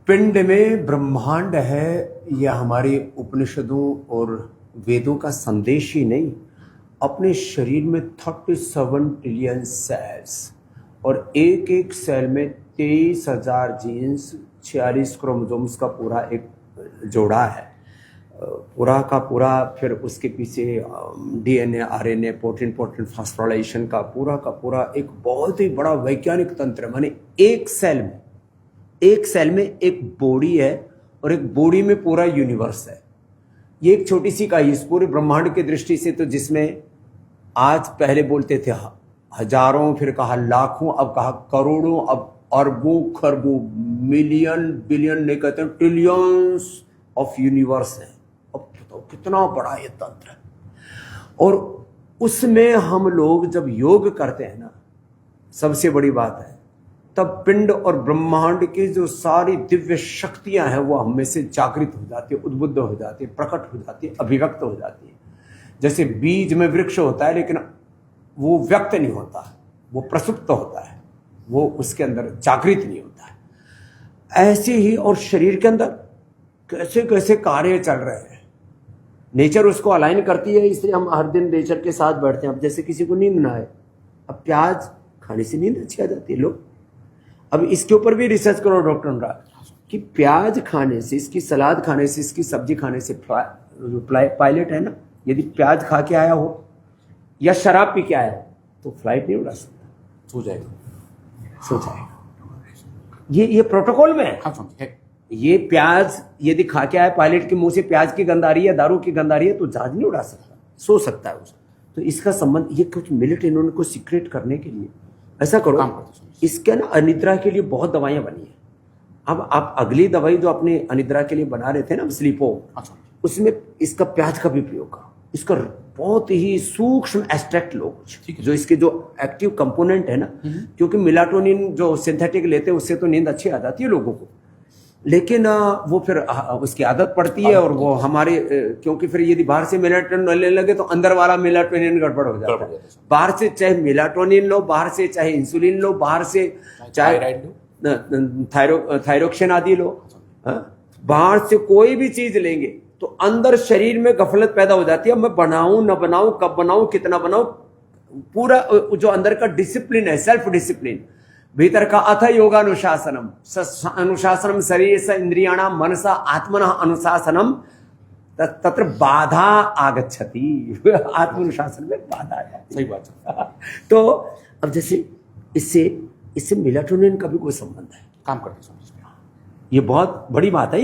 पिंड में ब्रह्मांड है, यह हमारे उपनिषदों और वेदों का संदेश ही नहीं, अपने शरीर में 37 ट्रिलियन सेल्स और एक एक सेल में 23,000 जीन्स, 46 क्रोमोसोम्स का पूरा एक जोड़ा है, पूरा का पूरा। फिर उसके पीछे डीएनए, आरएनए, प्रोटीन फास्फोराइलेशन का पूरा एक बहुत ही बड़ा वैज्ञानिक तंत्र। माने एक सेल में एक बॉडी है और एक बॉडी में पूरा यूनिवर्स है। ये एक छोटी सी इकाई इस पूरे ब्रह्मांड की दृष्टि से, तो जिसमें आज पहले बोलते थे हजारों, फिर कहा लाखों, अब कहा करोड़ों, अब अरबों खरबों, मिलियन बिलियन नहीं कहते, ट्रिलियंस ऑफ यूनिवर्स है। अब बताओ कितना बड़ा ये तंत्र है। और उसमें हम लोग जब योग करते हैं ना, सबसे बड़ी बात है, तब पिंड और ब्रह्मांड की जो सारी दिव्य शक्तियां हैं वो हमें से जागृत हो जाती है, उद्बुद्ध हो जाती है, प्रकट हो जाती है, अभिव्यक्त हो जाती है। जैसे बीज में वृक्ष होता है लेकिन वो व्यक्त नहीं होता, वो प्रसुप्त होता है, वो उसके अंदर जागृत नहीं होता है। ऐसे ही और शरीर के अंदर कैसे कैसे कार्य चल रहे हैं, नेचर उसको अलाइन करती है। इसलिए हम हर दिन नेचर के साथ बैठते हैं। अब जैसे किसी को नींद ना आए, अब प्याज खाने से नींद अच्छी आ जाती है लोग। अब इसके ऊपर भी रिसर्च करो डॉक्टर अनुराग, कि प्याज खाने से, इसकी सलाद खाने से, इसकी सब्जी खाने से, पायलट है ना, यदि प्याज खा के आया हो या शराब पी के आया हो तो फ्लाइट नहीं उड़ा सकता, सो जाएगा। ये प्रोटोकॉल में है। ये प्याज यदि खा के आया, पायलट के मुंह से प्याज की गंध आ रही है, दारू की गंध आ रही है, तो जहाज नहीं उड़ा सकता, सो सकता है उसको। तो इसका संबंध, ये कुछ मिलिट्री इन्होंने को सीक्रेट करने के लिए ऐसा करो। इसके ना अनिद्रा के लिए बहुत दवाइयां बनी है। अब आप अगली दवाई जो अपने अनिद्रा के लिए बना रहे थे ना, स्लीपो, उसमें इसका प्याज का भी प्रयोग करो। इसका बहुत ही सूक्ष्म एक्सट्रैक्ट लो, जो इसके जो एक्टिव कंपोनेंट है ना, क्योंकि मेलाटोनिन जो सिंथेटिक लेते हैं उससे तो नींद अच्छी आ जाती है लोगों को, लेकिन वो फिर उसकी आदत पड़ती है और वो हमारे, क्योंकि फिर यदि बाहर से मेलाटोनिन लेने लगे तो अंदर वाला मेलाटोनिन गड़बड़ हो जाता है। बाहर से चाहे मेलाटोनिन लो, बाहर से चाहे इंसुलिन लो, बाहर से चाहे थायरोक्सिन आदि लो, बाहर से कोई भी चीज लेंगे तो अंदर शरीर में गफलत पैदा हो जाती है। मैं बनाऊं न बनाऊं, कब बनाऊं, कितना बनाऊं, पूरा जो अंदर का डिसिप्लिन है, सेल्फ डिसिप्लिन, भीतर का अथ योगानुशासनम, अनुशासनम शरीर से इंद्रियाणाम मनसा आत्मनः अनुशासनम, तत्र बाधा आगच्छति। आत्मानुशासन में बाधा आ जाती। सही बात है। तो अब जैसे इससे मेलाटोनिन का भी कोई संबंध है, काम करते हैं। ये बहुत बड़ी बात है।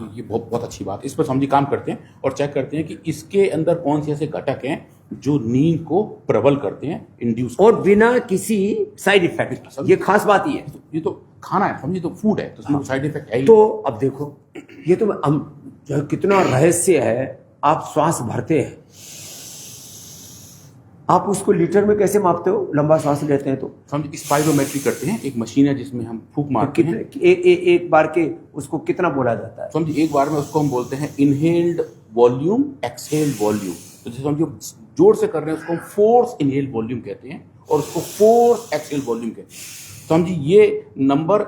ये बहुत अच्छी बात। इस पर समझी काम करते हैं और चेक करते हैं कि इसके अंदर कौन से ऐसे घटक हैं जो नींद को प्रबल करते हैं, इंड्यूस, और बिना किसी साइड इफेक्ट। ये खास बात ही है। ये तो खाना है, समझिए, तो फूड है, तो उसमें साइड इफेक्ट है ही। तो अब देखो, ये तो हम जो कितना रहस्य है। आप श्वास भरते हैं, आप उसको लीटर में कैसे मापते हो? लंबा श्वास लेते हैं तो समझिए स्पाइरोमेट्री करते हैं, एक मशीन है जिसमें हम फूंक मारते हैं। एक बार के उसको कितना बोला जाता है? समझिए एक बार में उसको हम बोलते हैं इनहेल्ड वॉल्यूम, एक्सहेल्ड वॉल्यूम। तो जैसे समझिए जोर से कर रहे हैं उसको हम फोर्स इनहेल्ड वॉल्यूम कहते हैं और उसको फोर्स एक्सहेल्ड वॉल्यूम कहते हैं। समझिए ये नंबर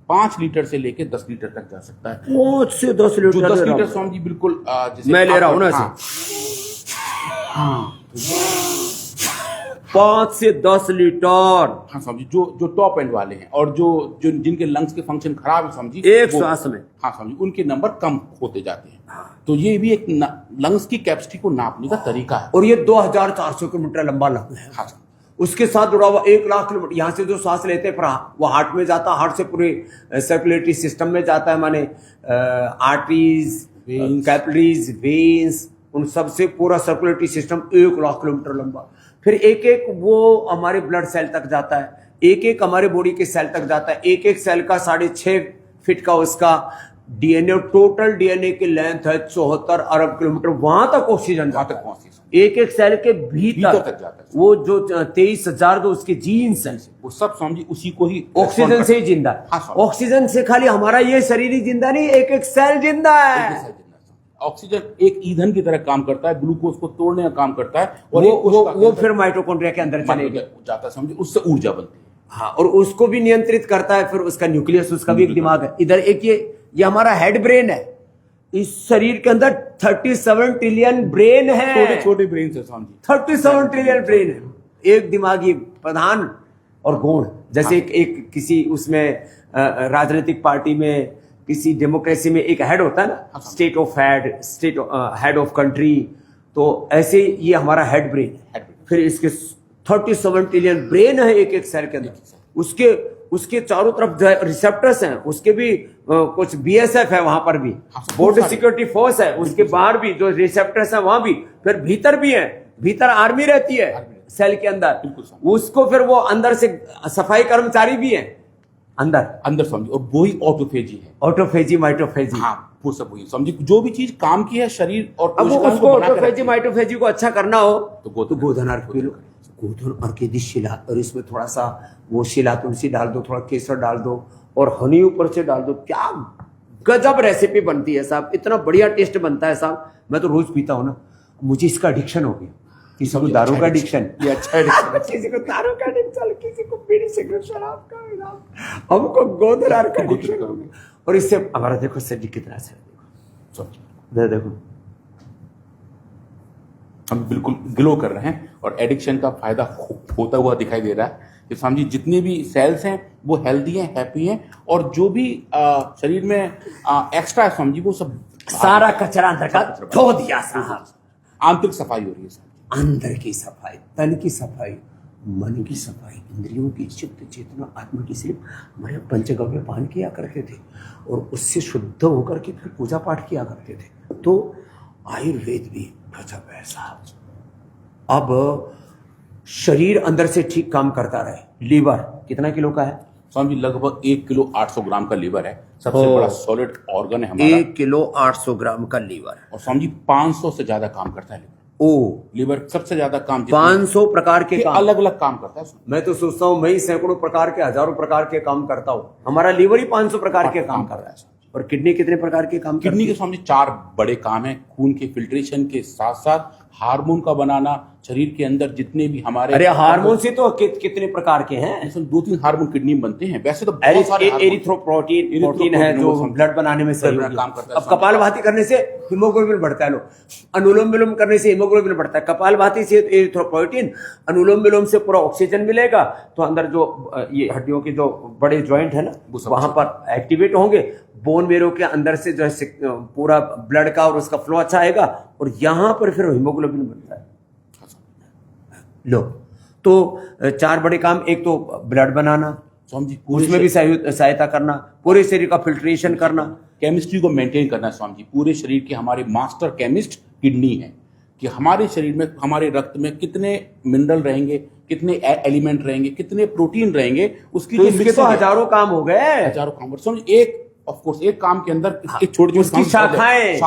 5 लीटर से लेके 10 लीटर तक जा सकता है। 5 से 10 लीटर? जो 10 लीटर समझिए बिल्कुल जैसे मैं ले रहा हूं ना, 5 से 10 लीटर। हाँ समझिए, जो टॉप एंड वाले हैं और जो जिनके लंग्स के फंक्शन खराब है, समझिए एक श्वास में, हाँ समझिए, उनके नंबर कम होते जाते हैं। तो ये भी एक लंग्स की कैपेसिटी को नापने का तरीका है। और ये 2400 किलोमीटर लंबा लंग्स है। हाँ, उसके साथ जुड़ा हुआ 1,00,000 किलोमीटर। यहाँ से जो सांस लेते हैं वो हार्ट में जाता है, हार्ट से पूरे सर्कुलेटरी सिस्टम में जाता है, माने आर्टरीज, कैपिलरीज, वेन्स, उन सब से पूरा सर्कुलेटरी सिस्टम 1,00,000 किलोमीटर लंबा। फिर एक एक वो हमारे ब्लड सेल तक जाता है, एक एक हमारे बॉडी के सेल तक जाता है। एक एक सेल का 6.5 फीट का उसका डीएनए, टोटल डीएनए की लेंथ है 74 अरब किलोमीटर। वहां तक ऑक्सीजन जाता है, एक एक सेल के भीतर तक जाता है। वो जो 23,000 जो उसके जीन्स हैं, वो सब समझिए उसी को ही ऑक्सीजन से ही जिंदा है। ऑक्सीजन से खाली हमारा ये शरीर ही जिंदा नहीं, एक एक सेल जिंदा है। ऑक्सीजन एक ईंधन की तरह काम करता है, ग्लूकोज को तोड़ने का काम करता है, और वो फिर माइटोकॉन्ड्रिया के अंदर चले जाता है, समझिए उससे ऊर्जा बनती है। हाँ, और उसको भी नियंत्रित करता है, फिर उसका न्यूक्लियस, उसका भी एक दिमाग है। इधर एक ये हमारा हेड ब्रेन है। इस शरीर के अंदर 37 ट्रिलियन ब्रेन है, छोटे छोटे ब्रेन से स्वामी जी, 37 ट्रिलियन ब्रेन है। एक दिमागी प्रधान और गौण, जैसे एक किसी उसमें राजनीतिक पार्टी में, किसी डेमोक्रेसी में एक हेड होता है ना, state of head of country, तो ऐसे ये हमारा हेड ब्रेन है। फिर इसके 37 ट्रिलियन ब्रेन है एक एक सेल के अंदर। उसके चारों तरफ रिसेप्टर्स हैं, उसके भी कुछ बीएसएफ है वहां पर भी, बॉर्डर सिक्योरिटी फोर्स है, उसके बाहर भी जो रिसेप्टर्स है वहां भी, फिर भीतर भी है, भीतर आर्मी रहती है सेल के अंदर, उसको फिर वो अंदर से सफाई कर्मचारी भी है अंदर समझिए, और वही ऑटोफेजी है, ऑटोफेजी माइटोफेजी। हाँ, वो सब वही समझिए, जो भी चीज काम की है शरीर और अब कोशिकाओं उसको को बना के ऑटोफेजी रखती है। माइटोफेजी को अच्छा करना हो तो गोधन अर्क पी लो, गोधन अर्क यदि शिला, और इसमें थोड़ा सा वो शिला तुलसी डाल दो, थोड़ा केसर डाल दो और हनी ऊपर से डाल दो, क्या गजब रेसिपी बनती है साहब, इतना बढ़िया टेस्ट बनता है साहब। मैं तो रोज पीता हूँ ना, मुझे इसका एडिक्शन हो गया। किसी को दारू का एडिक्शन, ये अच्छा एडिक्शन, किसी को दारू का एडिक्शन, किसी को बीड़ी सिगरेट शराब का, हमको गोधन अर्क का एडिक्शन हो गया। और इससे हमारा देखो शरीर कितना अच्छा है, देखो हम बिल्कुल ग्लो कर रहे हैं और एडिक्शन का फायदा होता हुआ दिखाई दे रहा है कि समझिए जितने भी सेल्स हैं वो हेल्दी हैं, हैप्पी हैं, और जो भी शरीर में एक्स्ट्रा है समझिए वो सब सारा कचरा अंदर का धो दिया साहब। आंतरिक सफाई हो रही है साहब, अंदर की सफाई, तन की सफाई, मन की सफाई, इंद्रियों की, चित्त चेतना आत्मा की। सिर्फ हमारे पंचगव्य पान किया करते थे और उससे शुद्ध होकर के फिर पूजा पाठ किया करते थे। तो आयुर्वेद भी गजब है साहब। अब शरीर अंदर से ठीक काम करता रहे। लीवर कितना किलो का है स्वामी जी? लगभग 1 किलो 800 ग्राम का लीवर है, सबसे बड़ा सॉलिड ऑर्गन है हमारा। 1 किलो 800 ग्राम का लीवर, और स्वामी जी 500 से ज्यादा काम करता है लीवर। लीवर सबसे ज्यादा काम, 500 प्रकार के काम, अलग अलग काम करता है। मैं तो सोचता हूँ मैं ही सैकड़ों प्रकार के, हजारों प्रकार के काम करता हूँ, हमारा लीवर ही 500 प्रकार के काम कर रहा है। और किडनी कितने प्रकार के काम? किडनी के स्वामी 4 बड़े काम हैं, खून के फिल्ट्रेशन के साथ साथ हार्मोन का बनाना, शरीर के अंदर जितने भी हमारे, अरे हार्मोन से तो कितने प्रकार के हैं? 2-3 हार्मोन किडनी में बनते हैं। वैसे तो बहुत सारे एरिथ्रोपोइटिन है जो ब्लड बनाने में सहयोगी काम करता है। अब कपालभाति करने से हीमोग्लोबिन बढ़ता है, लो अनुलोम विलोम करने से हीमोग्लोबिन बढ़ता है। कपालभाति से एरिथ्रोपोइटिन, अनुलोम विलोम से पूरा ऑक्सीजन मिलेगा, तो अंदर जो ये हड्डियों के जो बड़े जॉइंट है ना वहां पर एक्टिवेट होंगे। बोन मेरो के अंदर से जो है पूरा ब्लड का और उसका फ्लो अच्छा आएगा, और यहां पर फिर हीमोग्लोबिन बनता है। लो तो 4 बड़े काम, एक तो ब्लड बनाना, उसमें भी सहायता करना, पूरे शरीर का फिल्ट्रेशन करना, केमिस्ट्री को मेंटेन करना। स्वामी जी पूरे शरीर के हमारे मास्टर केमिस्ट किडनी है, कि हमारे शरीर में, हमारे रक्त में कितने मिनरल रहेंगे, कितने एलिमेंट रहेंगे, कितने प्रोटीन रहेंगे, उसकी तो इसके तो हजारों काम हो गए, हजारों काम। एक ऑफ कोर्स एक काम के अंदर एक छोटी उसकी शाखाएं,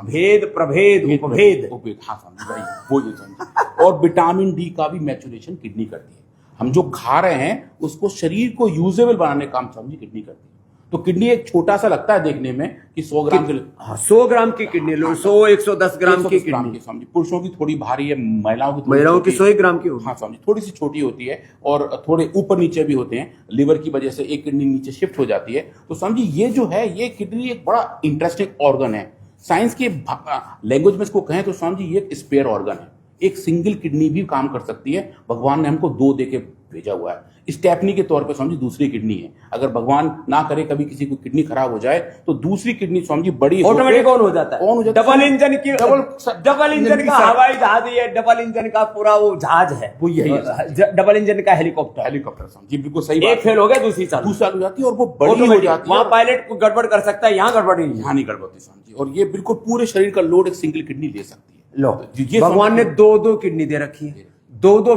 भेद, प्रभेद, उपभेद। हाँ स्वामी, वो ये समझिए। और विटामिन डी का भी मैचुरेशन किडनी करती है। हम जो खा रहे हैं उसको शरीर को यूजेबल बनाने का काम स्वामी किडनी करती है। तो किडनी एक छोटा सा लगता है देखने में कि 100 ग्राम के, 100 ग्राम की किडनी लो, 100-110 ग्राम की किडनी। स्वामी पुरुषों की थोड़ी भारी है, महिलाओं की 100 ग्राम की होती है। हाँ स्वामी, थोड़ी सी छोटी होती है और थोड़े ऊपर नीचे भी होते हैं। लिवर की वजह से एक किडनी नीचे शिफ्ट हो जाती है। तो समझी ये जो है, ये किडनी एक बड़ा इंटरेस्टिंग ऑर्गन है। साइंस के लैंग्वेज में इसको कहें तो समझी ये एक स्पेयर ऑर्गन है। एक सिंगल किडनी भी काम कर सकती है। भगवान ने हमको 2 दे के भेजा हुआ है। स्टेपनी के तौर पे समझी दूसरी किडनी है। अगर भगवान ना करे कभी किसी को किडनी खराब हो जाए तो दूसरी किडनी समझी बड़ी ऑटोमेटिक ऑन हो जाता है। डबल इंजन की, डबल इंजन का हवाई जहाज है, डबल इंजन का पूरा वो जहाज है, वो यही है, डबल इंजन का हेलीकॉप्टर समझी। बिल्कुल सही। एक फेल हो गया, दूसरी चालू हो जाती है और वो बड़ी हो जाती है। वहां पायलट को गड़बड़ कर सकता है, यहाँ गड़बड़ नहीं, यहाँ नहीं गड़बड़ होती समझी। और ये बिल्कुल पूरे शरीर का लोड एक सिंगल किडनी ले सकती है। लो भगवान ने 2-2 किडनी दे रखी है, 2-2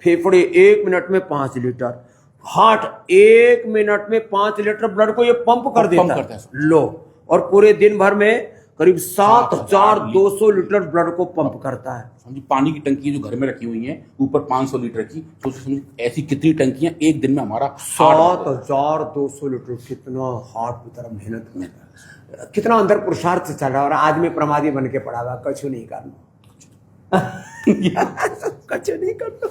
फेफड़े 1 मिनट में 5 लीटर, हार्ट 1 मिनट में 5 लीटर ब्लड को ये पंप कर देता है। लो, और पूरे दिन भर में करीब 7200 लीटर ब्लड को पंप करता है। समझिए पानी की टंकी जो घर में रखी हुई है ऊपर 500 लीटर की, तो समझिए ऐसी कितनी टंकियां एक दिन में हमारा 7200 लीटर। कितना हार्ट की तरफ मेहनत करता है, कितना अंदर पुरुषार्थ चल रहा है। और आदमी प्रमादी बन के पड़ा हुआ, कछु नहीं करना, कछु नहीं करना।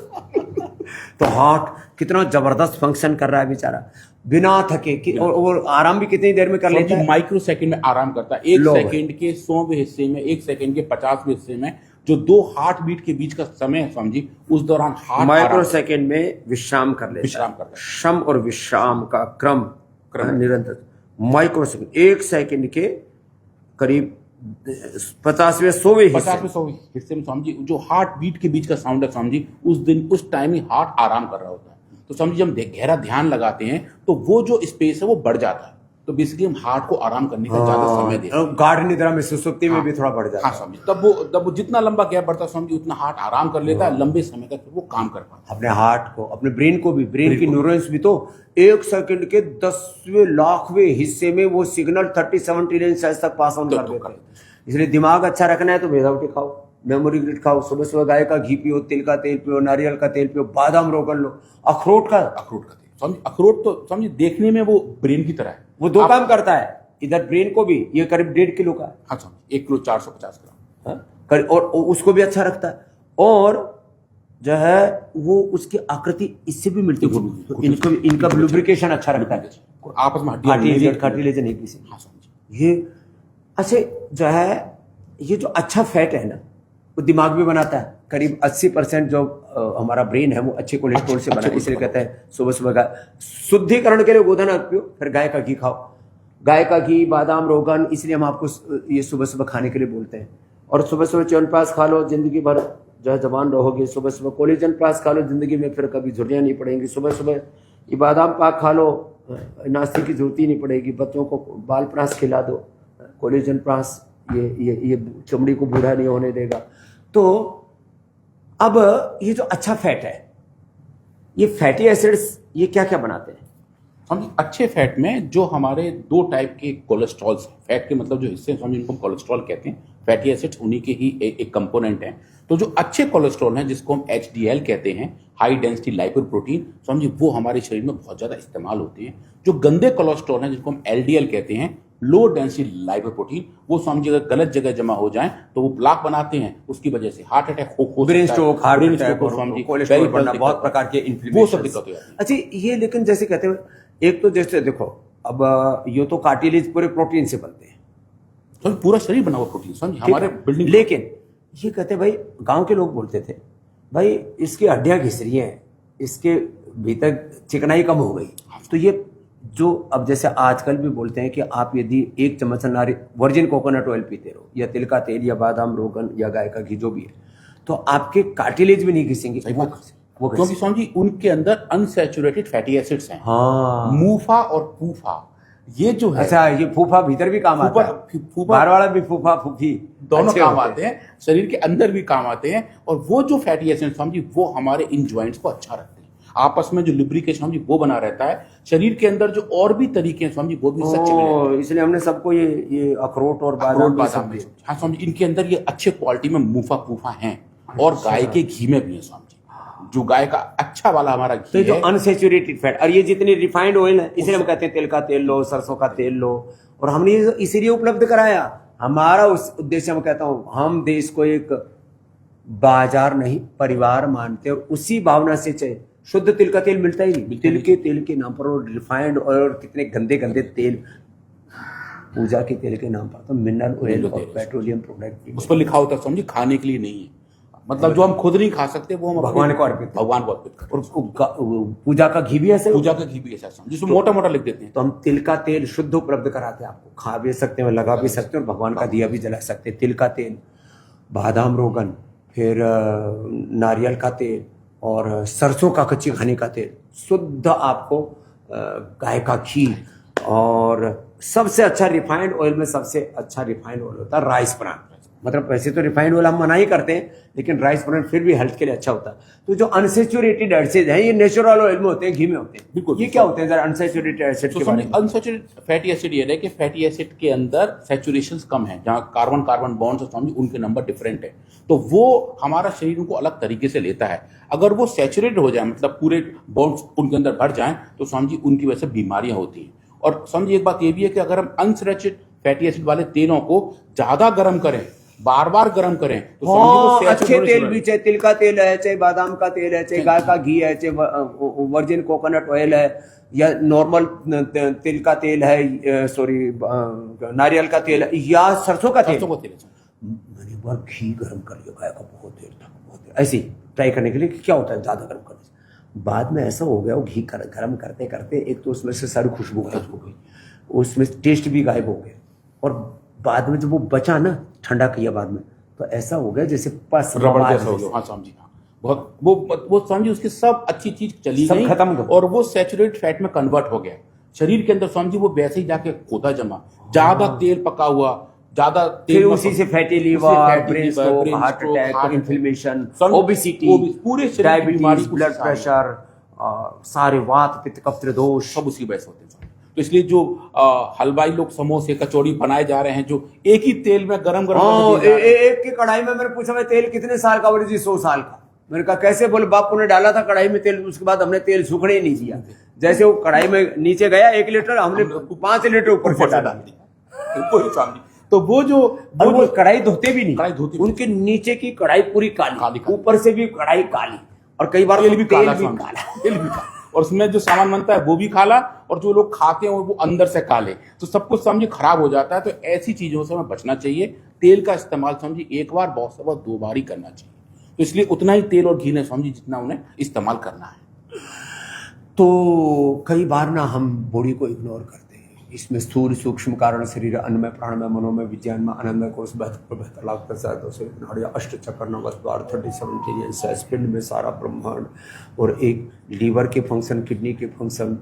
तो हार्ट कितना जबरदस्त फंक्शन कर रहा है बेचारा, बिना थके और आराम भी कितनी देर में कर लेता है? माइक्रो सेकंड में आराम करता है। एक लो भाई। सेकंड के 100वें हिस्से में, एक सेकंड के 50वें हिस्से में जो दो हार्ट बीट के बीच का समय है समझी, उस दौरान हार्ट माइक्रो सेकंड में विश्राम कर लेता विश्राम है। करता है। श्रम और विश्राम का क्रम निरंतर माइक्रो सेकंड, एक सेकंड के करीब 50वें 100वें हिस्से 50वें हिस्से में समझी जो हार्ट बीट के बीच का साउंड है समझी, उस दिन उस टाइम ही हार्ट आराम कर रहा होता है। तो समझी जब हम गहरा ध्यान लगाते हैं तो वो जो स्पेस है वो बढ़ जाता है। तो बेसिकली हम हार्ट को आराम करने का ज्यादा समय देते हैं। गाढ़ निद्रा में सुसुप्ति में भी थोड़ा बढ़ जाता हाँ समझी, तब वो जितना लंबा गैप बढ़ता है समझी उतना हार्ट आराम कर लेता है, लंबे समय तक वो काम कर पाता है। अपने हार्ट को, अपने ब्रेन को भी, ब्रेन की न्यूरॉन्स भी तो एक सेकंड के 10वें लाखवें हिस्से में वो सिग्नल 37 ट्रिलियन सेल्स तक पास ऑन कर देते हैं। इसलिए दिमाग अच्छा रखना है तो विदाउट खाओ, मेमोरी ग्रिड खाओ, सुबह सुबह गाय का घी पियो, तिल का तेल पियो, नारियल का तेल पियो, बादाम रोगन लो, अखरोट का तेल समझ। अखरोट तो समझिए देखने में वो ब्रेन की तरह है, वो दो काम करता है, इधर ब्रेन को भी, ये करीब 1.5 किलो का है। हाँ समझ, 1 किलो 450 ग्राम। हाँ? और उसको भी अच्छा रखता है, और जो है वो उसकी आकृति इससे भी मिलती है, तो इनका लुब्रिकेशन अच्छा रखता है, आपस में हड्डियां कार्टिलेज नहीं किसी। हाँ समझ। ये अच्छे जो है, ये जो अच्छा फैट है ना, वो दिमाग भी बनाता है। करीब 80% जो हमारा ब्रेन है वो अच्छे कोलेस्ट्रॉल से बना है। इसलिए कहते हैं सुबह सुबह का शुद्धिकरण के लिए गोधन पियो, फिर गाय का घी खाओ, गाय का घी, बादाम, रोगन, इसलिए हम आपको ये सुबह सुबह खाने के लिए बोलते हैं। और सुबह सुबह च्यवनप्राश खा लो, जिंदगी भर जो है जवान रहोगे। सुबह सुबह कोलेजन प्राश खा लो, जिंदगी में फिर कभी झुर्रियाँ नहीं पड़ेंगी। सुबह सुबह ये बादाम पाक खा लो, नाश्ते की जरूरत ही नहीं पड़ेगी। बच्चों को बाल प्राश खिला दो, कोलेजन प्राश ये चमड़ी को बूढ़ा नहीं होने देगा। तो अब ये जो अच्छा फैट है, ये फैटी एसिड्स ये क्या क्या बनाते हैं? हम अच्छे फैट में जो हमारे 2 टाइप के कोलेस्ट्रॉल्स, फैट के मतलब जो हिस्से हैं इनको कोलेस्ट्रॉल कहते हैं, फैटी एसिड्स उन्हीं के ही एक कंपोनेंट हैं। तो जो अच्छे कोलेस्ट्रॉल हैं जिसको हम HDL कहते हैं, हाई डेंसिटी लाइपोप्रोटीन, समझिए वो हमारे शरीर में बहुत ज्यादा इस्तेमाल होते हैं। जो गंदे कोलेस्ट्रॉल हैं जिसको हम LDL कहते हैं, लो डेंसिटी लाइपोप्रोटीन, वो समझिए अगर गलत जगह जमा हो जाए तो वो प्लाक बनाते हैं, उसकी वजह से हार्ट अटैक हो brain stroke, heart brain attack, समझिए कोलेस्ट्रॉल बढ़ना, बहुत प्रकार के वो सब दिक्कत हो जाती है। अच्छा ये लेकिन जैसे कहते हैं, एक तो जैसे देखो अब ये तो कार्टिलेज पूरे प्रोटीन से बनते हैं, तो पूरा शरीर बना हुआ प्रोटीन समझिए हमारे बिल्डिंग। लेकिन ये कहते हैं भाई, गांव के लोग बोलते थे भाई इसकी हड्डियां घिस रही हैं, इसके भीतर चिकनाई कम हो गई। तो ये जो अब जैसे आजकल भी बोलते हैं कि आप यदि 1 चम्मच वर्जिन कोकोनट ऑयल पीते रहो, या तिल का तेल, या बादाम, रोगन, या गाय का घी, जो भी है, तो आपके कार्टिलेज भी नहीं घिसेंगे। वो क्योंकि समझिए उनके अंदर अनसैचुरेटेड फैटी एसिड्स हैं। हाँ, मूफा और फूफा, ये जो है, अच्छा ये फूफा भीतर भी काम आता है, फूफा बाहर वाला भी फूफा फूफी दोनों काम आते हैं, शरीर के अंदर भी काम आते हैं। और वो जो फैटी एसिड्स समझिए वो हमारे इन जॉइंट्स को अच्छा रखते हैं, आपस में जो लुब्रिकेशन समझिए वो बना रहता है। शरीर के अंदर जो और भी तरीके हैं समझिए वो भी सच्चे मिले, इसलिए हमने सबको ये अखरोट और बादाम हाँ समझिए इनके अंदर ये अच्छे क्वालिटी में मूफा फूफा हैं। और गाय के घी में भी है समझिए, जो गाय का अच्छा वाला हमारा घी तो जो अनसेचुरेटेड फैट, और ये जितनी रिफाइंड ऑयल है, इसलिए हम कहते हैं तेल का तेल लो, सरसों का तेल लो। और हमने इसीलिए उपलब्ध कराया, हमारा उस उद्देश्य में कहता हूं, हम देश को एक बाजार नहीं परिवार मानते, और उसी भावना से चाहिए। शुद्ध तिल का तेल मिलता ही नहीं, तेल के नाम पर, और रिफाइंड ऑयल और कितने गंदे गंदे तेल, पूजा के तेल के नाम पर तो मिनरल ऑयल और पेट्रोलियम प्रोडक्ट उस पर लिखा होता है समझिए खाने के लिए नहीं है, मतलब जो हम खुद नहीं खा सकते वो हम भगवान को अर्पित करते। और पूजा का घी भी ऐसे, पूजा का घी भी ऐसा जिसमें मोटा मोटा लिख देते हैं। तो हम तिल का तेल शुद्ध उपलब्ध कराते हैं आपको, खा भी सकते हैं, लगा भी सकते हैं, और भगवान का दिया भी जला सकते हैं। तिल का तेल, बादाम, रोगन, फिर नारियल का तेल, और सरसों का कच्ची घानी का तेल, शुद्ध आपको गाय का घी, और सबसे अच्छा रिफाइंड ऑयल में सबसे अच्छा रिफाइंड ऑयल होता है राइस ब्रान। मतलब वैसे तो रिफाइंड ऑयल हम मना ही करते हैं, लेकिन राइस ब्रान फिर भी हेल्थ के लिए अच्छा होता है। तो जो अनसेचुरेटेड एसिड है ये नेचुरल ऑयल में होते हैं, घी में होते हैं। बिल्कुल, ये क्या होते हैं जरा अनसेचुरेटेड एसिड के बारे में? अनसेचुरेटेड फैटी एसिड ये है कि फैटी एसिड के अंदर सैचुरेशन कम है, जहाँ कार्बन कार्बन बॉन्ड्स समझिए उनके नंबर डिफरेंट है, तो वो हमारा शरीर को अलग तरीके से लेता है। अगर वो सैचुरेट हो जाए, मतलब पूरे बॉन्ड्स उनके अंदर भर जाएं, तो समझिए उनकी वजह से बीमारियां होती हैं। और समझिए एक बात ये भी है कि अगर हम अनसैचुरेटेड फैटी एसिड वाले तेलों को ज्यादा गर्म करें, बार बार गर्म करें तो समझिए वो हाँ, saturated अच्छे होने तेल शुरू भी, चाहे तिल का तेल है, चाहे बादाम का तेल है, चाहे गाय का घी है, चाहे वर्जिन कोकोनट ऑयल है, या नॉर्मल तिल का तेल है, सॉरी नारियल का तेल है, या सरसों का तेल। सरसों का तेल है। मैंने एक बार घी गर्म कर लिया गाय का, बहुत देर तक, बहुत देर ऐसे ही ट्राई करने के लिए कि क्या होता है ज्यादा गर्म करने से। बाद में ऐसा हो गया, वो घी गर्म करते करते एक तो उसमें से सारी खुशबू गायब हो गई, उसमें टेस्ट भी गायब हो गया, और बाद में जब वो बचा ना, ठंडा किया बाद में, तो ऐसा हो गया जैसे पस रबड़ मवाद जैसा हो जैसे। गया। हाँ समझी, हाँ बहुत वो समझी उसकी सब अच्छी चीज चली सब गई खत्म हो गया। और वो सैचुरेटेड फैट में कन्वर्ट हो गया शरीर के अंदर। समझी वो वैसे ही जाके खोदा जमा, ज्यादा तेल पका हुआ, ज्यादा तेल फिर में उसी से फैटी उससे liver, fatty brain liver, stroke, brain heart stroke, attack, heart inflammation, समझ- ओबेसिटी, पूरे शरीर की बीमारी डायबिटीज, ब्लड उसी सारे- प्रेशर, सारे वात पित्त कफ त्रिदोष। सब उसी वजह से होते हैं। तो इसलिए जो हलवाई लोग समोसे कचौड़ी बनाए जा रहे हैं, जो एक ही तेल में गरम गरम हाँ, एक की कढ़ाई में, मैंने पूछा भाई तेल कितने साल का? बोले जी 100 साल का। मैंने कहा कैसे? बोले बापू ने डाला था कढ़ाई में तेल, उसके बाद हमने तेल सूखने ही नहीं दिया, जैसे वो कढ़ाई में नीचे गया 1 लीटर, हमने 5 लीटर ऊपर से डाल दिया। कोई सामने तो वो कढ़ाई धोते भी नहीं, कढ़ाई धोते भी उनके नीचे की कढ़ाई पूरी काली, काली। ऊपर से भी कढ़ाई काली, और कई बार तेल भी काला, तेल भी काला। और उसमें जो सामान बनता है वो भी काला, और जो लोग खाते हैं वो अंदर से काले, तो सब कुछ समझिए खराब हो जाता है। तो ऐसी चीजों से हमें बचना चाहिए। तेल का इस्तेमाल समझिए एक बार बहुत से बहुत 2 बार ही करना चाहिए। तो इसलिए उतना ही तेल और घी ने समझिए जितना उन्हें इस्तेमाल करना है। तो कई बार ना हम बॉडी को इग्नोर करते हैं। इसमें स्थूल सूक्ष्म कारण शरीर, अन्नमय प्राणमय मनोमय विज्ञान में आनंदमय कोष 72 लाख अष्ट चक्र नवस द्वार 37 ट्रिलियन सेल्स, पिंड में सारा ब्रह्मांड, और एक लीवर के फंक्शन, किडनी के फंक्शन,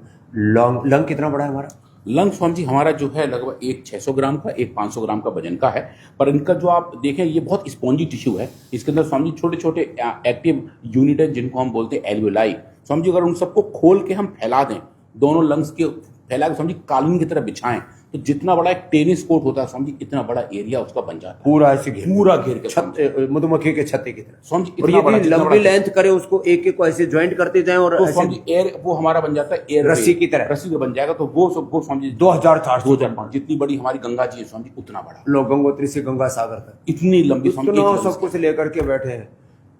लंग कितना बड़ा है हमारा? लंग स्वामी जी हमारा जो है लगभग एक 600 ग्राम का, एक 500 ग्राम का वजन का है। पर इनका जो आप देखें ये बहुत स्पॉन्जी टिश्यू है। इसके अंदर स्वामी जी छोटे छोटे एक्टिव यूनिट है जिनको हम बोलते हैं एल्वेलाई। स्वामी जी अगर उन सबको खोल के हम फैला दें, दोनों लंग्स के फैला के स्वामी जी कालीन की तरह बिछाएं, तो जितना बड़ा एक टेनिस कोर्ट होता है स्वामी जी, इतना बड़ा एरिया उसका बन जाता है। पूरा ऐसे घेर, पूरा घेर के छत, मधुमक्खी के छत्ते की तरह। स्वामी जी और इतना बड़ा, ये जितना लंबी बड़ा- लेंथ करे उसको, एक एक को ऐसे ज्वाइंट करते जाएं, और तो ऐसे स्वामी जी एयर वो हमारा बन जाता है एयर रस्सी की तरह। रस्सी का बन जाएगा। तो वो सब वो स्वामी जी 2400 जितनी बड़ी हमारी गंगा जी है स्वामी जी उतना बड़ा, लोग गंगोत्री से गंगा सागर तक इतनी लंबी स्वामी जी, इतना एक सब कुछ लेकर के बैठे हैं।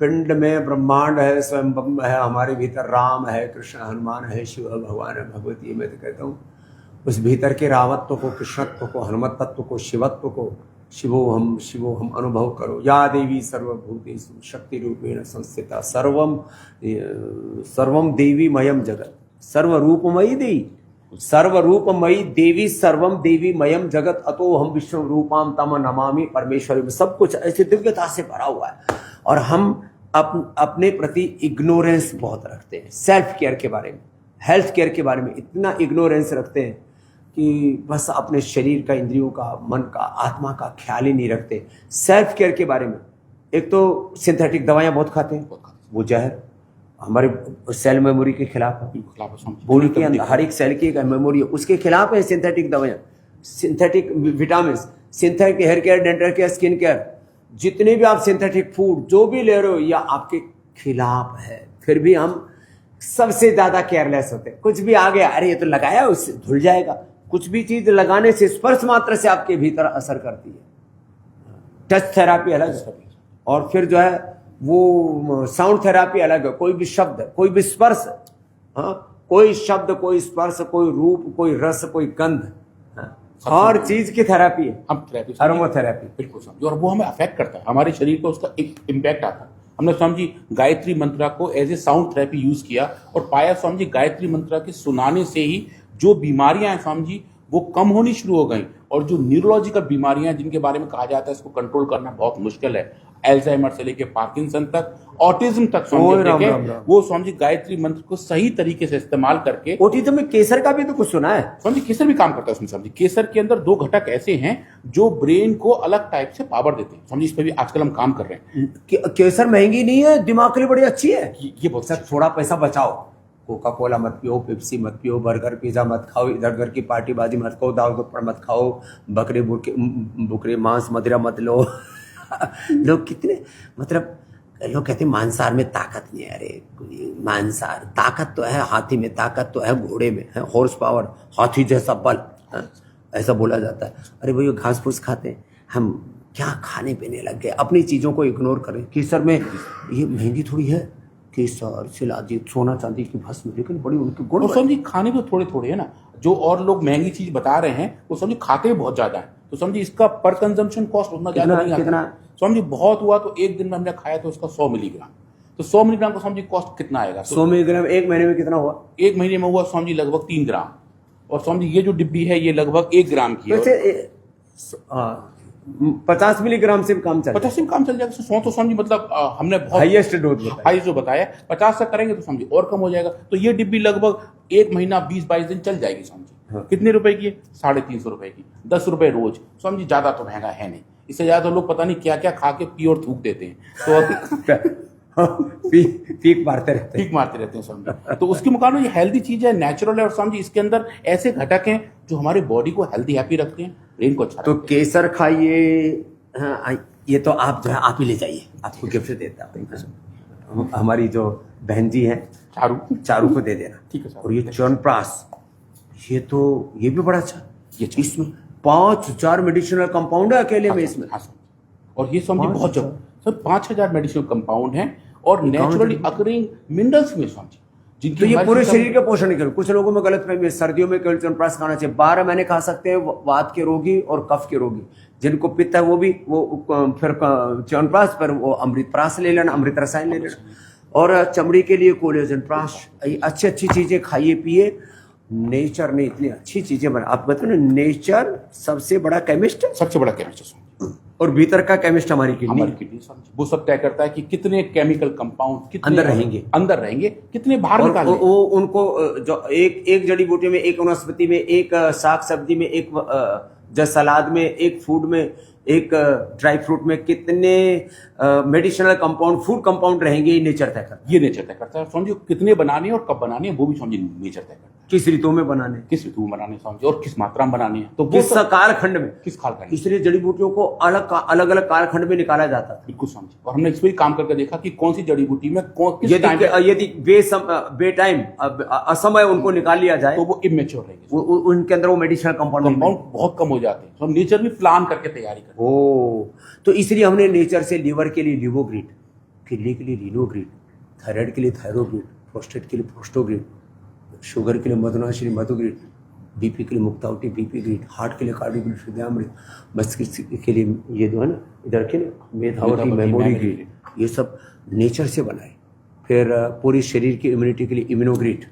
पिंड में ब्रह्मांड है, स्वयं ब्रह्म है, हमारे भीतर राम है, कृष्ण हनुमान है, शिव भगवान है, भगवती। मैं तो कहता हूँ उस भीतर के रावत्व को, कृष्णत्व को, हनुमत तत्व को, शिवत्व को, शिवो हम अनुभव करो। या देवी सर्वभूतेषु शक्ति रूपेण संस्थिता, सर्वम देवी मयम जगत, सर्वरूपमयी देवी, सर्वरूपमयी देवी, सर्वम देवी मयम जगत, अतो हम विश्व रूपाम तम नमामि परमेश्वरी। में सब कुछ ऐसे दिव्यता से भरा हुआ है, और हम अपने प्रति इग्नोरेंस बहुत रखते हैं। सेल्फ केयर के बारे में, हेल्थ केयर के बारे में इतना इग्नोरेंस रखते हैं कि बस अपने शरीर का, इंद्रियों का, मन का, आत्मा का ख्याल ही नहीं रखते। सेल्फ केयर के बारे में, एक तो सिंथेटिक दवाइयाँ बहुत खाते हैं, वो जहर हमारे सेल मेमोरी के खिलाफ है। बॉडी के अंदर हर एक सेल की एक मेमोरी है, उसके खिलाफ है सिंथेटिक दवाइयाँ, synthetic vitamin, synthetic hair care, dental care, skin care, जितने भी आप सिंथेटिक फूड जो भी ले रहे हो, या आपके खिलाफ है। फिर भी हम सबसे ज्यादा केयरलेस होते हैं। कुछ भी आ गया, अरे ये तो लगाया, उससे धुल जाएगा। कुछ भी चीज लगाने से, स्पर्श मात्र से आपके भीतर असर करती है। टच थेरापी अलग है, और फिर जो है वो साउंड थेरापी अलग है। कोई भी शब्द, कोई भी स्पर्श, हाँ, कोई शब्द, कोई स्पर्श, कोई रूप, कोई रस, कोई गंध, हर चीज की थेरापी है। हम थेरेपी, अरोमाथेरेपी, बिल्कुल समझिए, और वो हमें अफेक्ट करता है, हमारे शरीर को उसका एक इम्पैक्ट आता है। हमने स्वामी जी गायत्री मंत्रा को as a sound therapy use किया, और पाया स्वामी जी गायत्री मंत्रा के सुनाने से ही जो बीमारियां हैं स्वामी जी वो कम होनी शुरू हो गई। और जो न्यूरोलॉजिकल बीमारियां जिनके बारे में कहा जाता है इसको कंट्रोल करना बहुत मुश्किल है, एल्जाइमर से लेके पार्किंसन तक, ऑटिज्म तक, स्वामी जी देखें वो स्वामी जी गायत्री मंत्र को सही तरीके से इस्तेमाल करके। ऑटिज्म में केसर का भी तो कुछ सुना है स्वामी जी, केसर भी काम करता है उसमें। स्वामी जी केसर के अंदर 2 घटक ऐसे हैं जो ब्रेन को अलग टाइप से पावर देते हैं। स्वामी जी इस पर भी आजकल हम काम कर रहे हैं। केसर महंगी नहीं है, दिमाग के लिए बड़ी अच्छी है। ये बहुत सर थोड़ा पैसा बचाओ, कोका कोला मत पियो, पेप्सी मत पियो, बर्गर पिज्जा मत खाओ, इधर उधर की पार्टीबाजी मत खाओ, दाल दुप्पड़ मत खाओ, बकरे मांस मदिरा मत लो। लोग कितने, मतलब लोग कहते हैं मांसाहार में ताकत नहीं है। अरे मांसाहार ताकत तो है, हाथी में ताकत तो है, घोड़े में है हॉर्स पावर, हाथी जैसा बल, ऐसा बोला जाता है। अरे भैया घास फूस खाते हैं, हम क्या खाने पीने लग गए, अपनी चीज़ों को इग्नोर करें। केसर में ये महंगी थोड़ी है, केसर शिलाजीत सोना चांदी की भस्म, लेकिन बड़ी उनके गुण। तो समझिए खाने भी थोड़े थोड़े है ना, जो और लोग महंगी चीज बता रहे हैं वो समझिए खाते बहुत ज्यादा है, तो समझिए इसका पर कंजम्पशन कॉस्ट उतना ज्यादा नहीं आता। कितना? समझिए बहुत हुआ तो एक दिन में हमने खाया तो उसका 100 मिलीग्राम, तो 100 मिलीग्राम का समझिए कॉस्ट कितना आएगा? 100 मिलीग्राम एक महीने में कितना हुआ? एक महीने में हुआ समझिए लगभग 3 ग्राम, और समझिए ये जो डिब्बी है ये लगभग 1 ग्राम की है। वैसे 50 मिलीग्राम से भी काम चल 50 से काम चल जाएगा। 100 तो समझिए मतलब हमने बहुत हाईएस्ट डोज बताया। हाई जो बताया, 50 तक करेंगे तो समझिए और कम हो जाएगा। तो ये डिब्बी लगभग 1 महीना 20-22 दिन चल जाएगी समझिए। हाँ। कितने रुपए की है? 350 रुपए की, 10 रुपए रोज। समझिए ज्यादा तो महंगा है नहीं, इससे ज्यादा तो लोग पता नहीं क्या क्या खा के पी और थूक देते हैं, तो पीक मारते रहते हैं। ठीक मारते रहते हैं समझिए। तो उसके मुकाबले ये हेल्दी चीज है, नेचुरल है, और समझिए इसके अंदर ऐसे घटक हैं जो हमारी बॉडी को हेल्दी हैप्पी रखते हैं, ब्रेन को अच्छा तो रखते हैं। केसर खाइए। हाँ, ये तो आप जो है आप ही ले जाइए, आपको गिफ्ट देता हूँ। हमारी जो बहन जी हैं चारू को दे देना। ठीक है सर। और ये च्यवनप्राश, ये भी बड़ा अच्छा, ये इसमें 5000 मेडिसिनल कंपाउंड है अकेले में इसमें। हाँ, और ये समझिए बहुत 5,000 जब सर 5000 मेडिसिनल कंपाउंड हैं और नेचुरली अकरिंग मिनरल्स में समझिए, जिनकी तो ये हमारे पूरे सिस्टम- शरीर के पोषण के लिए। कुछ लोगों में गलत फहमी है, सर्दियों में केवल च्यवनप्राश खाना चाहिए। 12 महीने खा सकते हैं वात के रोगी और कफ के रोगी। जिनको पित्त है वो भी फिर च्यवनप्राश पर वो अमृतप्राश ले लेना, अमृत रसायन ले लेना। और चमड़ी के लिए कोलेजन प्राश, अच्छी अच्छी चीजें खाइए पिए। नेचर ने इतनी अच्छी चीजें बना, आप बताओ ना, नेचर सबसे बड़ा केमिस्ट है सबसे बड़ा केमिस्ट और भीतर का केमिस्ट हमारी किडनी। हमारी किडनी समझिए, वो सब तय करता है कि कितने केमिकल कंपाउंड कितने अंदर रहेंगे, कितने बाहर और निकालेंगे। वो उनको जो एक जड़ी बूटी में, एक वनस्पति में, एक साग सब्जी में, एक जो सलाद में, एक फूड में, एक ड्राई फ्रूट में कितने मेडिसिनल कंपाउंड, फूड कंपाउंड रहेंगे, ये नेचर तय करता है। ये नेचर तय करता है। समझिए कितने बनाने हैं और कब बनाने हैं वो भी समझिए नेचर तय करता है। किस ऋतु में बनाने, किस ऋतु में बनाने समझिए, और किस मात्रा में बनाने हैं, तो वो किस सब कालखंड में, किस कालखंड में। इसलिए जड़ी बूटियों को अलग अलग कालखंड में निकाला जाता था। बिल्कुल समझिए, और हमने इस पर काम करके देखा कि कौन सी जड़ी बूटी में किस टाइम यदि बेटाइम असमय उनको निकाल लिया जाए तो वो इमेच्योर रहेंगे, उनके अंदर वो मेडिसिनल कंपाउंड बहुत कम हो जाते हैं। तो हम नेचर भी प्लान करके तैयारी करते हैं। ओ, तो इसलिए हमने नेचर से लीवर के लिए लिवोग्रिड, किडनी के लिए रीनोग्रिड, थायराइड के लिए थायरोग्रिड, प्रोस्टेट के लिए प्रोस्टोग्रिड, शुगर के लिए मधुनाशिनी मधुग्रिड, बीपी के लिए मुक्तावटी बीपी ग्रिड, हार्ट के लिए कार्डियोग्रिड हृदयामृत, मस्तिष्क के लिए ये जो है ना इधर के मेधावती मेमोरी ग्रिड, ये सब नेचर से बनाए। फिर पूरी शरीर की इम्यूनिटी के लिए इम्यूनोग्रिड,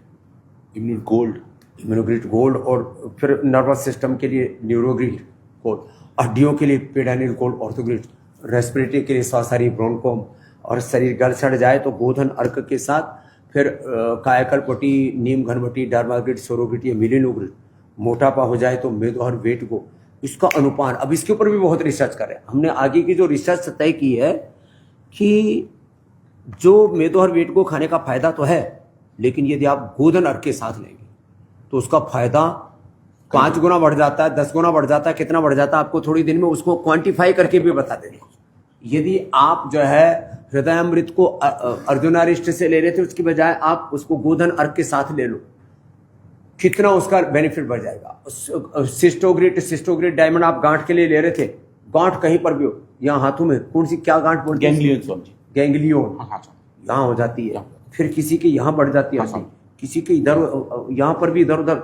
इम्यूनोग्रिड गोल्ड, और फिर नर्वस सिस्टम के लिए न्यूरोग्रिड गोल्ड, हड्डियों के लिए पेडानिल गोल्ड ऑर्थोग्रिड, रेस्पिरेटरी के लिए सौसारी ब्रोनकोम, और शरीर गल सड़ जाए तो गोधन अर्क के साथ फिर कायाकल्पटी, नीम घनवटी, डर्माग्रिड, सोरोग्रिड या मिलिनोग्रिड। मोटापा हो जाए तो मेदोहर वेट को, इसका अनुपान, अब इसके ऊपर भी बहुत रिसर्च कर रहे हैं हमने। आगे की जो रिसर्च तय की है कि जो मेदोहर वेट को खाने का फायदा तो है, लेकिन यदि आप गोधन अर्क के साथ लेंगे तो उसका फायदा 5 गुना बढ़ जाता है, 10 गुना बढ़ जाता है। कितना बढ़ जाता है आपको थोड़ी दिन में उसको क्वांटिफाई करके भी बता देंगे। यदि आप जो है हृदयामृत को अर्जुनारिष्ट से ले रहे थे, उसकी बजाय आप उसको गोधन अर्क के साथ ले लो, कितना उसका बेनिफिट बढ़ जाएगा। सिस्टोग्रिड डायमंड आप गांठ के लिए ले रहे थे, गांठ कहीं पर भी हो, यहाँ हाथों में कौन सी क्या गांठ बोलते हैं, गैंग्लियन, यहाँ हो जाती है। फिर किसी की यहाँ बढ़ जाती है, किसी के इधर, यहाँ पर भी इधर उधर,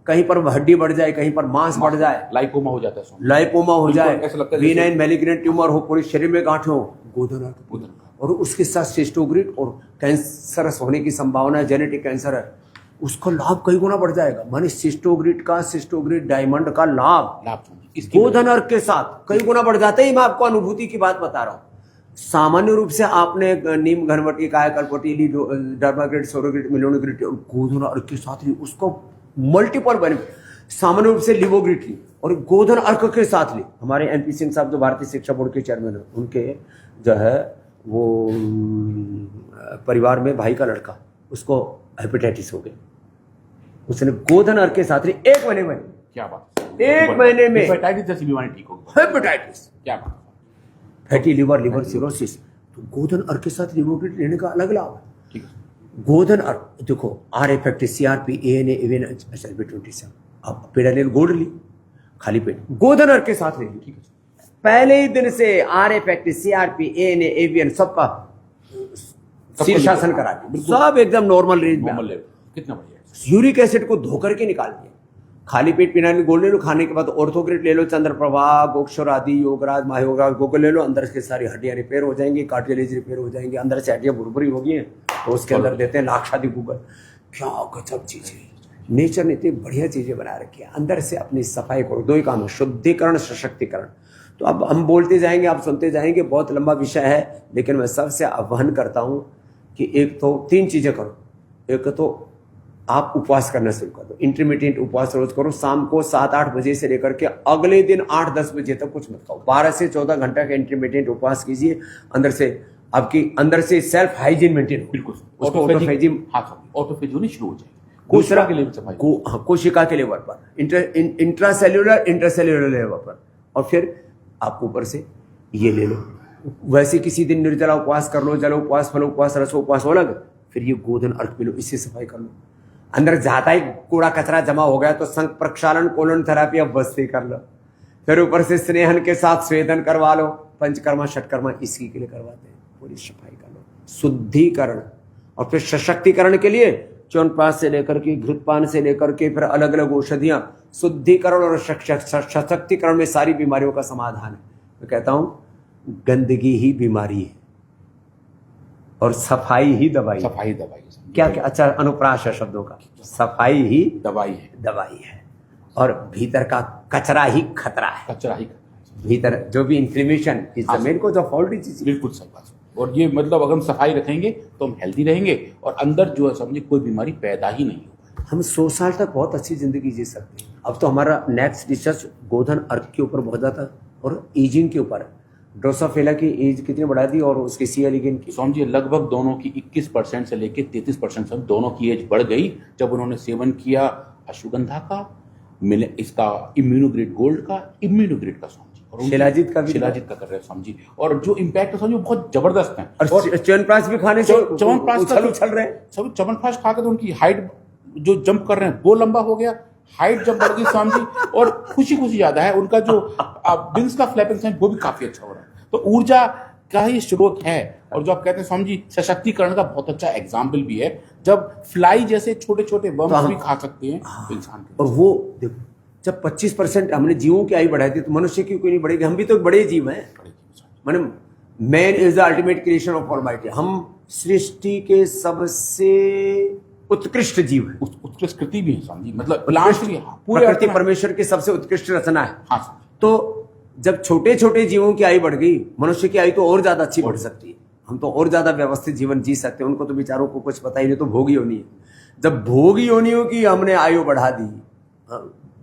कहीं पर हड्डी बढ़ जाए, कहीं पर मांस बढ़ जाए, लाइपोमा हो जाता है, लाइपोमा हो जाए, ऐसा लगता है वेनाइन मैलिग्नेंट ट्यूमर हो, पूरे शरीर में गांठ हो, गोधन अर्क, और उसके साथ सिस्टोग्रिड, और कैंसरस होने की संभावना है, जेनेटिक कैंसर है, उसका लाभ कई गुना बढ़ जाएगा। माने सिस्टोग्रिड डायमंड का लाभ गोधन अर्क के साथ कई गुना बढ़ जाता है। मैं आपको अनुभूति की बात बता रहा हूँ। सामान्य रूप से आपने नीम घनवटी, कायाकल्पटी, डर्माग्रिड, सोरोग्रिड, मिलिनोग्रिड और गोधन अर्क के साथ ली, उसको मल्टीपल बेनिफिट। सामान्य रूप से लिवोग्रिड ली और गोधन अर्क के साथ ली। हमारे एनपी सिंह साहब जो भारतीय शिक्षा बोर्ड के चेयरमैन है, उनके जो है वो परिवार में भाई का लड़का, उसको हेपेटाइटिस हो गई, उसने गोधन अर्क के साथ ली 1 महीने में। क्या बात, 1 महीने में हेपेटाइटिस जैसी बीमारी ठीक हो, हेपेटाइटिस, क्या बात, फैटी लिवर सिरोसिस। तो गोधन अर्क के साथ लिवोग्रिड लेने का अलग लाभ है। ठीक है। गोधन अर्क देखो, are effect, CRP, ANA, even SLB27, अब पेडानिल गोल्ड ली, खाली पेट गोधन अर्क के साथ ले ली, ठीक है। पहले ही दिन से RA-फैक्ट्री, CRP, ANA, AVN सबका शीर्षासन करा दिया, सब एकदम नॉर्मल रेंज में। नॉर्मल लेवल कितना बढ़िया है। यूरिक एसिड को धो करके निकाल दिया। खाली पेट पिनाइल गोल्ड ले लो, खाने के बाद ऑर्थोग्रिड ले लो, चंद्रप्रभा, गोक्षर आदि, योगराज, महायोगराज, गोकुल ले लो, अंदर से सारी हड्डियां रिपेयर हो जाएंगी, कार्टिलेज रिपेयर हो जाएंगे, अंदर से हड्डियां बुरबुरी हो गई हैं तो उसके अंदर देते हैं लाक्षादि गूगल। क्या गजब चीजें, नेचर ने इतनी बढ़िया चीजें बना रखी है। अंदर से अपनी सफाई करो, दो ही काम है, शुद्धिकरण, सशक्तिकरण। तो अब हम बोलते जाएंगे, आप सुनते जाएंगे, बहुत लंबा विषय है, लेकिन मैं सबसे आह्वान करता हूं कि एक तो 3 चीजें करो। एक तो आप उपवास करना शुरू कर दो, इंटरमीडिएट उपवास रोज करो, शाम को 7-8 बजे से लेकर के अगले दिन 8-10 बजे तक कुछ मत खाओ। 12 से 14 घंटा का इंटरमीडिएट उपवास कीजिए। अंदर से आपकी अंदर से सेल्फ हाइजीन मेंटेन हो, बिल्कुल उसको ऑटोफेजी, ऑटोफेजी होनी शुरू हो जाएगी। कोशिका के लिए भी सफाई, कोशिका के लेवल पर, इंट्रासेल्यूलर लेवल पर, और फिर आप ऊपर से ये ले लो। वैसे किसी दिन निर्जला उपवास कर लो, जल उपवास, फल उपवास, रस उपवास हो लगे, फिर ये गोधन अर्घ पी लो, इससे सफाई कर लो। अंदर जाता ही कूड़ा कचरा जमा हो गया तो संग प्रक्षालन, कोलन थेरेपी अब बस्ती कर लो। फिर ऊपर से स्नेहन के साथ स्वेदन करवा लो, पंचकर्मा षटकर्मा इसी के लिए करवाते हैं। पूरी सफाई कर लो, शुद्धिकरण। और फिर सशक्तिकरण के लिए च्यवनप्राश से लेकर के, घृतपान से लेकर के, फिर अलग अलग औषधियां, शुद्धिकरण और सशक्तिकरण में सारी बीमारियों का समाधान है। मैं कहता हूं गंदगी ही बीमारी है और सफाई ही दवाई। सफाई दवाई क्या क्या अच्छा अनुप्रास है शब्दों का, सफाई ही दवाई है और भीतर का कचरा ही खतरा है। कचरा ही भीतर जो भी इंफ्लेमेशन इस जमीन को जो फॉल्टी चीज, बिल्कुल सही बात। और ये मतलब अगर हम सफाई रखेंगे तो हम हेल्दी रहेंगे और अंदर जो है समझे कोई बीमारी पैदा ही नहीं होगा। हम 100 साल तक बहुत अच्छी जिंदगी जी सकते हैं। अब तो हमारा नेक्स्ट रिसर्च गोधन अर्घ के ऊपर बहुत ज्यादा और एजिंग के ऊपर है। ड्रोसोफिला की एज कितनी बढ़ा दी और उसकी सी एलिगेन की, समझिए लगभग दोनों की 21% से लेकर 33% तक दोनों की एज बढ़ गई जब उन्होंने सेवन किया अश्वगंधा का, इसका इम्यूनोग्रेड गोल्ड का, इम्यूनोग्रेड का और शिलाजीत का कर रहे हैं समझी। और जो इम्पैक्ट है समझो बहुत जबरदस्त है। और च्यवनप्राश भी खाने से च्यवनप्राश उछल रहे हैं, सभी च्यवनप्राश खा के तो उनकी हाइट जो जंप कर रहे हैं वो लंबा हो गया, हाइट जब बढ़ गई समझी, और खुशी ज्यादा है। उनका जो विंग्स का फ्लैपिंग साइन वो भी काफी अच्छा हो रहा है। तो ऊर्जा का ही स्रोत है। और जो आप कहते हैं समझी सशक्तिकरण का बहुत अच्छा एग्जाम्पल भी है, जब फ्लाई जैसे छोटे छोटे वर्म्स भी खा सकते हैं इंसान के। और वो देखो जब 25% हमने जीवों की आयु बढ़ाई थी तो मनुष्य की क्यों नहीं बढ़ेगी? हम भी तो बड़े जीव हैं। माने man is the ultimate creation of almighty. हम सृष्टि के सबसे उत्कृष्ट जीव हैं। उत्कृष्ट कृति भी है समझी, मतलब प्रकृति परमेश्वर की सबसे उत्कृष्ट रचना है। हाँ, तो जब छोटे छोटे जीवों की आयु बढ़ गई, मनुष्य की आयु तो और ज्यादा अच्छी बढ़ सकती है। हम तो और ज्यादा व्यवस्थित जीवन जी सकते हैं। उनको तो बेचारों को कुछ पता ही नहीं, तो भोगी योनि है। जब भोगी योनियों की हमने आयु बढ़ा दी,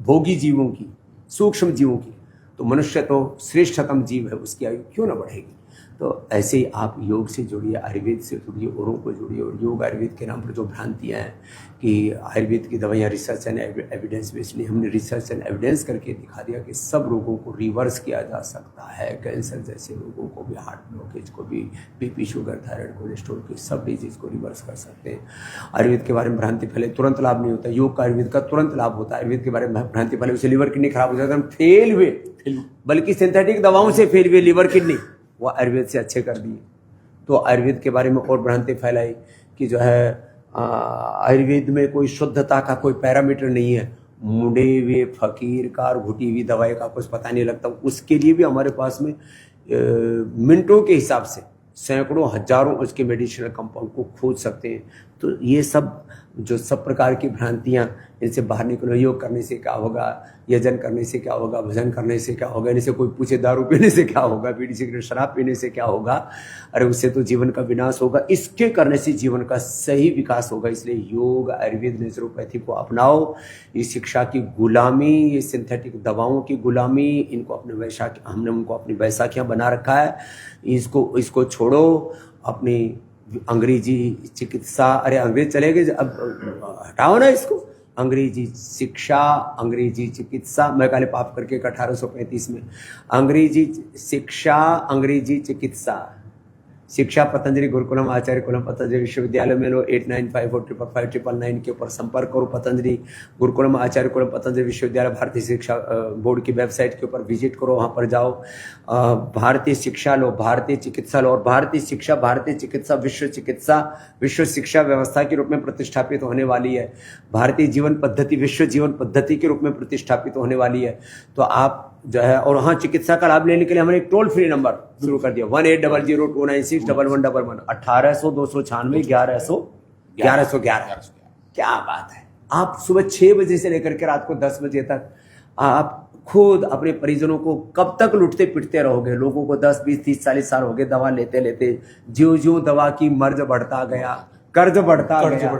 भोगी जीवों की, सूक्ष्म जीवों की, तो मनुष्य तो श्रेष्ठतम जीव है, उसकी आयु क्यों ना बढ़ेगी? तो ऐसे ही आप योग से जुड़िए, आयुर्वेद से जुड़िए, औरों को जुड़िए। और योग आयुर्वेद के नाम पर जो भ्रांतियाँ हैं कि आयुर्वेद की दवाइयाँ रिसर्च एंड एविडेंस बेस्ड नहीं, हमने रिसर्च एंड एविडेंस करके दिखा दिया कि सब रोगों को रिवर्स किया जा सकता है। कैंसर जैसे रोगों को भी, हार्ट ब्लॉकेज को भी, बीपी, शुगर, थायराइड, कोलेस्ट्रॉल की सब डिजीज को रिवर्स कर सकते हैं। आयुर्वेद के बारे में भ्रांति फैले, तुरंत लाभ नहीं होता। योग का आयुर्वेद का तुरंत लाभ होता है। आयुर्वेद के बारे में भ्रांति फैले, उसे लिवर किडनी खराब हो जाता है, हम फेल हुए, बल्कि सिंथेटिक दवाओं से फेल हुए लिवर किडनी, वो आयुर्वेद से अच्छे कर दिए। तो आयुर्वेद के बारे में और भ्रांति फैलाई कि जो है आयुर्वेद में कोई शुद्धता का कोई पैरामीटर नहीं है। मुड़े हुए फकीर का और घुटी हुई दवाई का कुछ पता नहीं लगता। उसके लिए भी हमारे पास में मिनटों के हिसाब से सैकड़ों हजारों उसके मेडिसिनल कंपाउंड को खोज सकते हैं। तो ये सब जो सब प्रकार की भ्रांतियाँ, इनसे बाहर निकलो। योग करने से क्या होगा, यजन करने से क्या होगा, भजन करने से क्या होगा, इनसे कोई पूछे दारू पीने से क्या होगा, बीड़ी सिगरेट शराब पीने से क्या होगा, अरे उससे तो जीवन का विनाश होगा। इसके करने से जीवन का सही विकास होगा। इसलिए योग, आयुर्वेद, नेचुरोपैथी को अपनाओ। ये शिक्षा की गुलामी, ये सिंथेटिक दवाओं की गुलामी, इनको अपने हमने उनको अपनी बैसाखियाँ बना रखा है। इसको छोड़ो। अपनी अंग्रेजी चिकित्सा, अरे अंग्रेज चले गए, अब हटाओ ना इसको। अंग्रेजी शिक्षा, अंग्रेजी चिकित्सा, मैं काले पाप करके 1835 में अंग्रेजी शिक्षा, अंग्रेजी चिकित्सा, शिक्षा पतंजलि गुरुकुलम आचार्य कुलम पतंजलि विश्वविद्यालय में लो 8954555599 के ऊपर संपर्क करो। पतंजलि गुरुकुलम आचार्य कुलम पतंजलि विश्वविद्यालय भारतीय शिक्षा बोर्ड की वेबसाइट के ऊपर विजिट करो, वहाँ पर जाओ। भारतीय शिक्षा लो, भारतीय चिकित्सा लो, और भारतीय शिक्षा भारतीय चिकित्सा विश्व शिक्षा व्यवस्था के रूप में प्रतिष्ठापित होने वाली है। भारतीय जीवन पद्धति विश्व जीवन पद्धति के रूप में प्रतिष्ठापित होने वाली है। तो आप जो है, और हाँ, चिकित्सा का लाभ लेने के लिए हमने एक टोल फ्री नंबर शुरू कर दिया 180029611111 1800-296-1111 क्या बात है। आप सुबह 6 बजे से लेकर के रात को 10 बजे तक आप खुद अपने परिजनों को कब तक लुटते पिटते रहोगे। लोगों को 10 20 30 40 साल हो गए दवा लेते लेते, ज्यों ज्यों दवा की मर्ज बढ़ता गया, कर्ज बढ़ता गया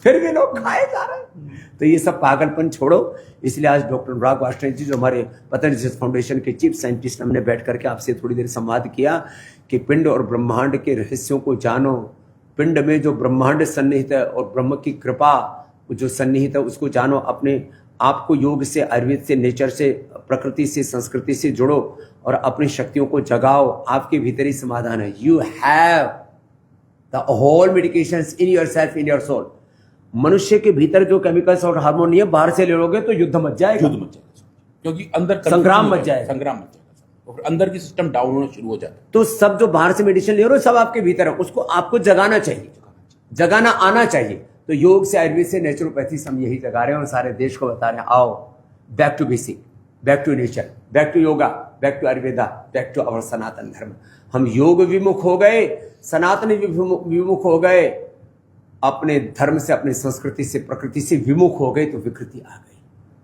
फिर भी लोग खाए जा रहे हैं। तो ये सब पागलपन छोड़ो। इसलिए आज डॉक्टर अनुराग वार्ष्णेय जी जो हमारे पतंजलि फाउंडेशन के चीफ साइंटिस्ट, हमने बैठ करके आपसे थोड़ी देर संवाद किया कि पिंड और ब्रह्मांड के रहस्यों को जानो। पिंड में जो ब्रह्मांड सन्निहित है और ब्रह्म की कृपा जो सन्निहित है उसको जानो। अपने आप को योग से, आयुर्वेद से, नेचर से, प्रकृति से, संस्कृति से जुड़ो और अपनी शक्तियों को जगाओ। आपके भीतर ही समाधान है। You have the whole medications in yourself, in your soul. मनुष्य के भीतर जो केमिकल्स और हार्मोन नहीं है, बाहर से ले लोगे तो युद्ध मच जाएगा, क्योंकि अंदर संग्राम मच जाएगा, और अंदर की सिस्टम डाउन होना शुरू हो जाता है। तो सब जो बाहर से मेडिसिन ले रहे हो सब आपके भीतर है, उसको आपको जगाना चाहिए, जगाना आना चाहिए। तो योग से, आयुर्वेद से, नेचुरोपैथी से हम यही जगा रहे हैं और सारे देश को बता रहे हैं, आओ back to basic, back to nature, back to yoga, back to Ayurveda, back to our Sanatan dharma. हम योग विमुख हो गए, सनातन विमुख हो गए, अपने धर्म से, अपनी संस्कृति से, प्रकृति से विमुख हो गए तो विकृति आ गई।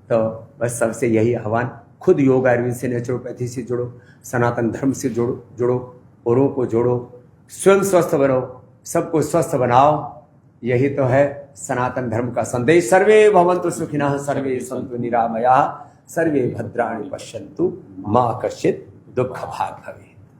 तो बस सबसे यही आह्वान, खुद योग आयुर्वेद से, नेचुरोपैथी से जुड़ो, सनातन धर्म से जुड़ो, औरों को जोड़ो, स्वयं स्वस्थ बनो, सबको स्वस्थ बनाओ। यही तो है सनातन धर्म का संदेश। सर्वे भवन्तु सुखिनः, सर्वे सन्तु निरामयाः, सर्वे भद्राणि पश्यन्तु, मा कश्चित् दुःखभाग् भवेत्।